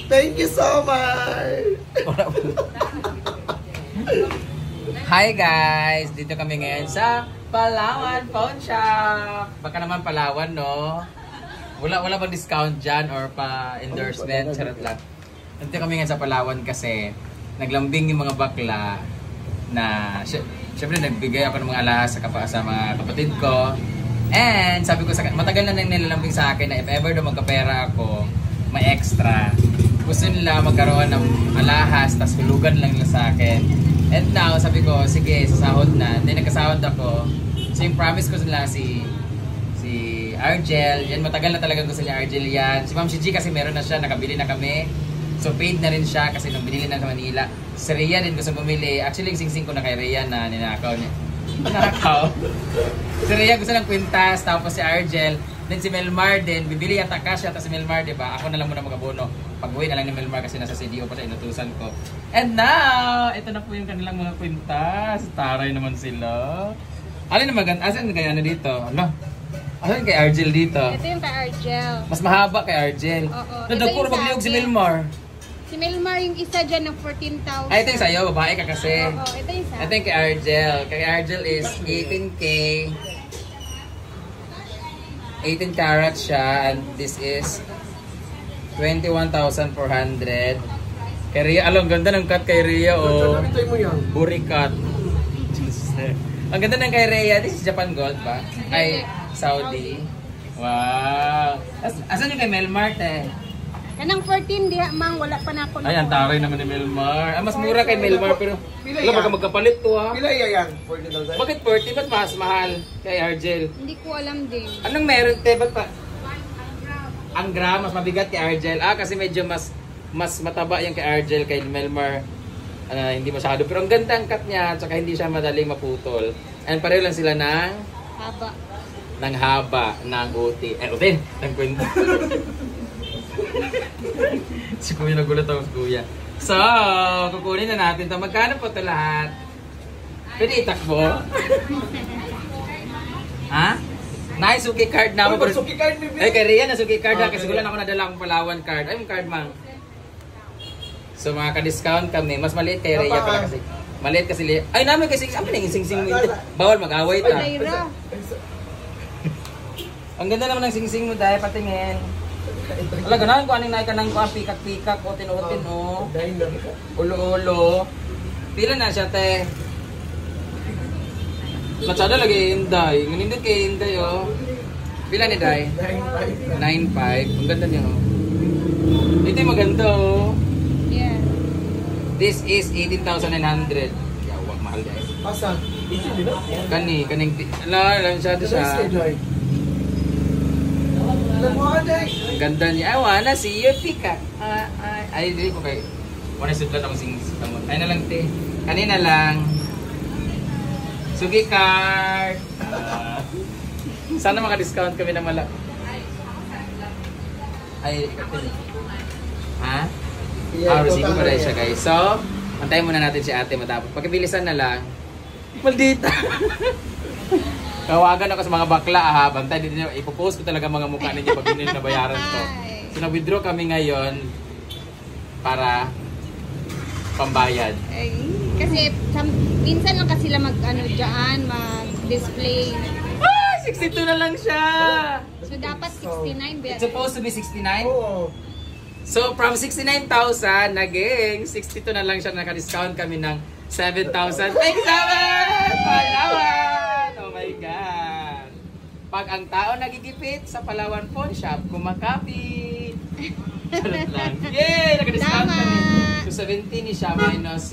Thank you so much! Hi guys! Dito kami ngayon sa Palawan Pawn Shop! Baka naman Palawan, no? Wala bang discount dyan or pa-endorsement? Charot lang. Dito kami ngayon sa Palawan kasi naglambing yung mga bakla na syempre nagbigay ako ng mga alahas sa mga kapatid ko. And sabi ko, matagal na nang nilalambing sa akin na if ever daw magkapera ako, may extra. Gusto nila magkaroon ng alahas, tas hulugan lang nila sa akin. And now, sabi ko, sige, sasahod na. Then nagkasahod ako. So yung promise ko nila si Argel, yan matagal na talagang gusto niya Argel yan. Si Ma'am Shiji kasi meron na siya, nakabili na kami. So paid na rin siya kasi nung binili na sa Manila. Si Rhea din gusto bumili. Actually yung sing-sing ko na kay Rhea na ninakaw niya. Ninakaw? Si Rhea gusto ng kwintas, tapos si Argel. Then si Melmar din, bibili yata cash yata si Melmar, diba? Ako na lang muna mag-abono. Pag-uwi na lang ni Melmar kasi nasa CDO pa siya, inutusan ko. And now, ito na po yung kanilang mga kwintas. Taray naman sila. Ano na maganda? Asan kaya ano dito? Ano? Asan kay Argel dito? Ito yung kay Argel. Mas mahaba kay Argel. Oo. Nadagpuro magliog si Melmar. Si Melmar yung isa dyan ng 14,000. Ay, ito yung sa'yo. Babae ka kasi. Oo, ito yung sa'yo. Ito yung kay Argel. Kay Argel is 18K. 18 carats siya. And this is 21,400. Kay Rhea, alam, ganda ng cut kay Rhea. Oh. Buri cut. Ang ganda ng kay Rhea. This is Japan Gold ba? Ay, Saudi. Wow. Asan yung kay Melmar, te? Kanang 14 diha mang wala pa na ako. Ay, ang taray naman ni Melmar. Ah, mas mura kay Melmar pero wala baka magkapalit to ha. Pila yan? 40,000? Bakit 40? Ba't mas mahal kay Argel? Hindi ko alam din. Anong meron, te? Ba't pa? Ang gram, mas mabigat kay Argel. Ah, kasi medyo mas mataba yung kay Argel, kay Melmar. Hindi masyado. Pero ang ganda ang cut niya, tsaka hindi siya madaling maputol. And pareho lang sila ng haba ng uti. Utin! Ng kwento. Si Kuya nagulat ako si Kuya. So, kukunin na natin ito. Magkano po ito lahat? Pwede itakbo? Ha? Nice, suki card na ako. Suki card, baby. Ay, kay Rhea na suki card ha. Kasi wala na ako nadala akong Palawan card. Ay, yung card mang. So, mga ka-discount kami. Mas maliit kay Rhea pala kasi. Maliit kasi. Ay, namin kasi. Ano na yung sing-sing mo? Bawal mag-away ta. Ang ganda naman ng sing-sing mo dahil patingin. Wala, ganahan ko aning naikanang ko ang pikak-pikak, utin-utin o. Ulo-ulo. Pila na siya, te. Matsada lagi Inday. Nganindot kay Inday, o. Pila ni Day? 9.5. 9.5. Ang ganda niya, o. Ito yung maganda, o. Yeah. This is 18,900. Yawa, mahal dahil. Asa? Kaning. Alam siya, siya. Ang ganda niya. Ay, wanna see you, Pika. Ay, hindi ko kayo. Wanna sudlat ako sing-sing. Ay na lang, te. Kanina lang. Sugi card. Sana maka-discount kami na malaki. Ay, ha? Resibo pa rin siya, guys. So, antayin muna natin si ate matapos. Pagkabilisan na lang. Maldita. Kawagan ako sa mga bakla, ha. Bantay din niyo. Ipopost ko talaga mga mukha ninyo pag hindi na bayaran to. So, na-withdraw kami ngayon para pambayad. Ay, kasi minsan lang kasi sila mag-display. Ah! 62 na lang siya! So, dapat 69. It's supposed to be 69? Oo. So, from 69,000, naging 62 na lang siya. Naka-discount kami ng 7,000. Thanks, Palawan! Oh my God! Pag ang tao nagigipit sa Palawan Pawn Shop, kumakapit! Charot lang. Yay! Naka-discount kami. So, 70 ni siya minus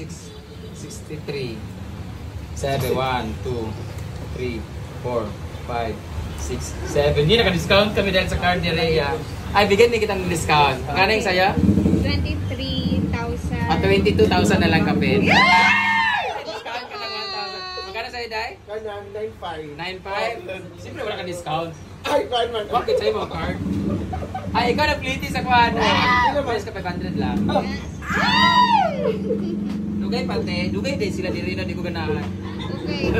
63. 7, 1, 2, 3, 4, 5, 6, 7. Yun, naka-discount kami dahil sa card ni Rhea. Ay, bigyan ni kitang discount. Magkano yung sa'yo? 23,000. 22,000 na lang kapit. Discount ka ng 1,000. Magkano sa'yo, Day? Kanang 9.5. 9,500? Siyempre wala kang discount. Ay, kuhan man. Bakit sa'yo mga card? Ay, ikaw na pliti sa kuhan. Price ka 500 lang. Dugay pante. Dugay din sila di rin na di ko ganahan. Okay.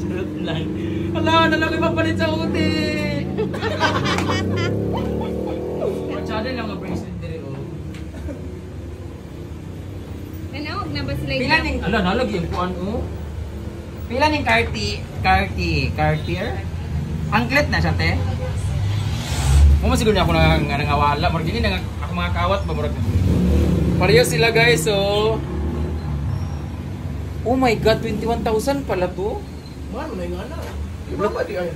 Charot lang. Hala, nalang ipapalit sa uti. Masyado lang ang bracelet din, oh. Huwag na ba sila Pila ning ala nalag yung kuan o. Pila ning Cartier? Angklet na siya te. Mo siguro niya ako nangawala, murag gini nang ako mga kawat ba murag. Pareho sila guys, so oh my god, 21,000 pala to. Man, may nga na. Iba pa di ay.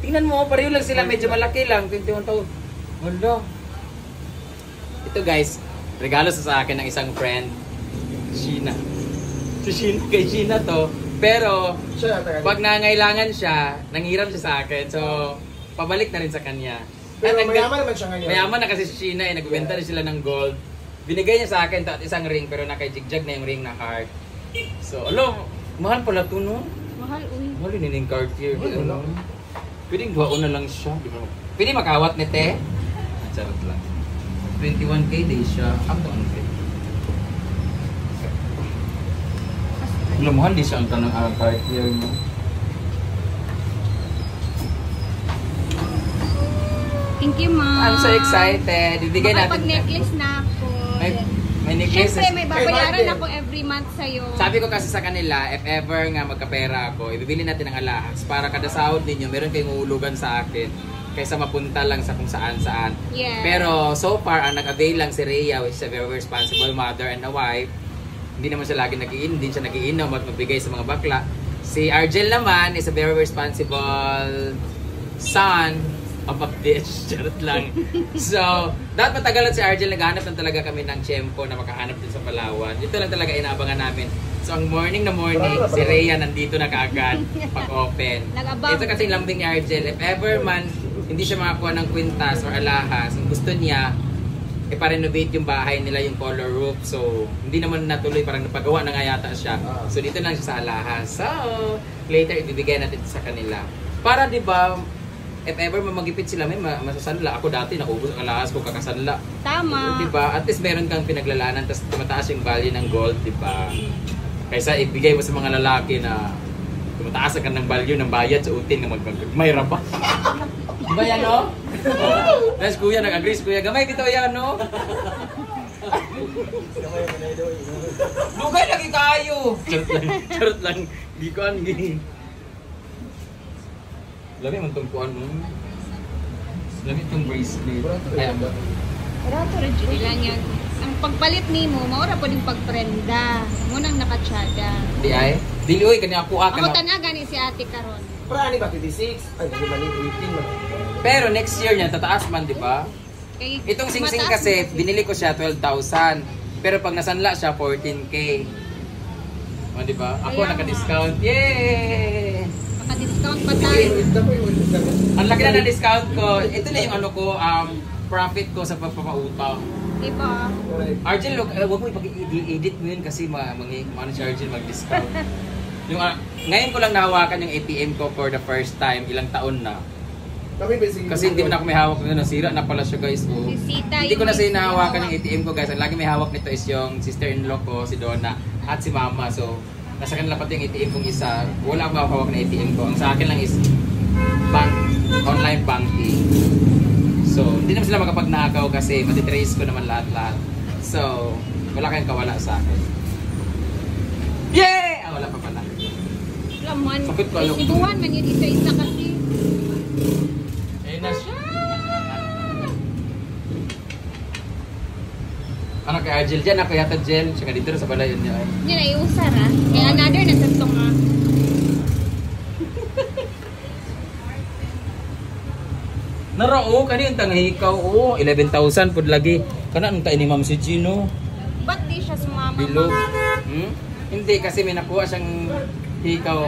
Tingnan mo, pareho lang sila, medyo malaki lang, 21,000. Wala. Ito guys, regalo sa akin ng isang friend, Sheena. Si Sheena, kay Sheena to. Pero, Siya taga. pag nangailangan siya, nanghiram siya sa akin. So, pabalik na rin sa kanya. Pero At mayaman naman siya ngayon. Mayaman na kasi si Sheena, nagbenta rin sila ng gold. Binigay niya sa akin at isang ring, pero naka-jigjag na yung ring na heart. So, alo, mahal pala to, no? Mahal, uy. Mahal yun yung Cartier. Mahal Ano? lang. Pwedeng duwaon na lang siya. Pwede makawat ni te? Charot lang. 21k day siya. Ang to ang Wala, mahal di siya ang tanong Cartier mo. Thank you, ma'am. I'm so excited. Ibigay natin. Makapag-necklace na ako. May necklace. Siyempre, may babayaran Kay ako every month sa'yo. Sabi ko kasi sa kanila, if ever nga magkapera ako, ibibili natin ng alahas para kada sahod ninyo, meron kayong uhulugan sa akin kaysa mapunta lang sa kung saan-saan. Yeah. Pero so far, ang nag-avail lang si Rhea, which is a very responsible mother and a wife. Hindi naman siya lagi nagiinom, hindi siya nagiinom at magbigay sa mga bakla. Si Argel naman is a very responsible son of a bitch. Charot lang. So, dapat matagalan si Argel, naghahanap lang talaga kami ng tiyempo na makahanap din sa Palawan. Dito lang talaga inaabangan namin. So, ang morning na morning, si Rhea nandito na kaagad pag-open. Nag-abang. Ito kasi yung lambing ni Argel. If ever man, hindi siya makakuha ng kwintas or alahas, ang gusto niya, ipa-renovate yung bahay nila, yung color roof. So, hindi naman natuloy, parang napagawa na nga yata siya. So, dito lang siya sa alahas. So, later, ibibigay natin sa kanila. Para, di ba, if ever mamagipit sila, may masasanla. Ako dati, naubos ang alahas ko, kakasanla. Tama. Di ba? At least meron kang pinaglalanan, tapos tumataas yung value ng gold, di ba? Kaysa ibigay mo sa mga lalaki na tumataas ka ng value ng bayad sa utin na magmayra pa. Di ba yan, no? Tapos kuya, nag-agree si kuya, gamay dito yan, no? Lugay lagi kayo! Charot lang. Di ko ang gini. Lami man itong kuhan mo. Lami itong bracelet. Ayan ba? Rato rin lang yan. Ang pagpalit ni mo, maura po din pagprenda. Munang nakatsyada. Di ay? Dili, uy, kanya ako Ako na. tanaga ni si ate karon. Pero ani ba 26? Ay, hindi man 18 man. Pero next year niya, tataas man, di ba? Kay, Itong singsing mataas kasi, na binili ko siya 12,000. Pero pag nasanla siya, 14k. O, di ba? Ako Kaya naka-discount. Yay! Maka-discount pa tayo. Ang laki na ng discount ko. Ito na yung ano ko, profit ko sa pagpapautang. Diba? Argel, huwag mo ipag-edit mo yun kasi ano si Argel mag-discount. Yung, ngayon ko lang nahawakan yung ATM ko for the first time, ilang taon na. Kasi hindi mo na ako may hawak na nasira na pala siya guys. Oh. Si Sita, Hindi ko na yung nahawakan yung ATM ko guys. Ang lagi may hawak nito is yung sister-in-law ko, si Donna, at si Mama. So, nasa kanila pati yung ATM kong isa. Wala akong hawak na ATM ko. Ang sa akin lang is online banking. So, hindi naman sila makapagnakaw kasi matitrace ko naman lahat-lahat. So, wala kayong kawala sa akin. Yay! Wala pa pala. Laman. Sakit ko, alam. Ibuhan man yun isa-isa kasi. Ayun na siya. Ano kay Argel dyan? Ako yata Jel. Tsaka dito sa balayon niya. Hindi na iusar ha. Kaya another na sa itong ha. Narao, kani yung tangahikaw. Oo, 11,000 po lagi. Kana nung tayo ni Ma'am si Gino. Ba't di siya sumama? Bilog. Hindi, kasi may nakuha siyang hikaw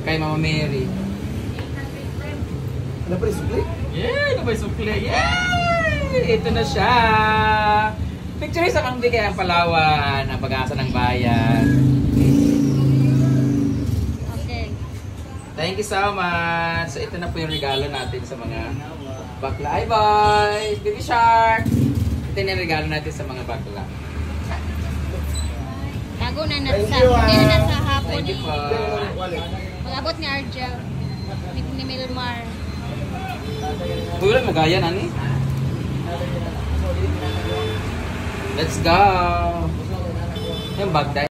kay Mama Mary. Ano pa rin sukli? Yay! Ito ba yung sukli? Yay! Ito na siya! Picture sa kang bigay ang Palawan, ang pag-asa ng bayan. Okay. Thank you so much! So ito na po yung regalo natin sa mga bakla. Hi boys! Baby Shark! Ito na yung regalo natin sa mga bakla. Tago na Thank nasa. you, Hindi na nasa hapon. Thank you po. Mag-abot ni Argel. Ni Milmar. Tulan mo gaya nani? Let's go! Yung bag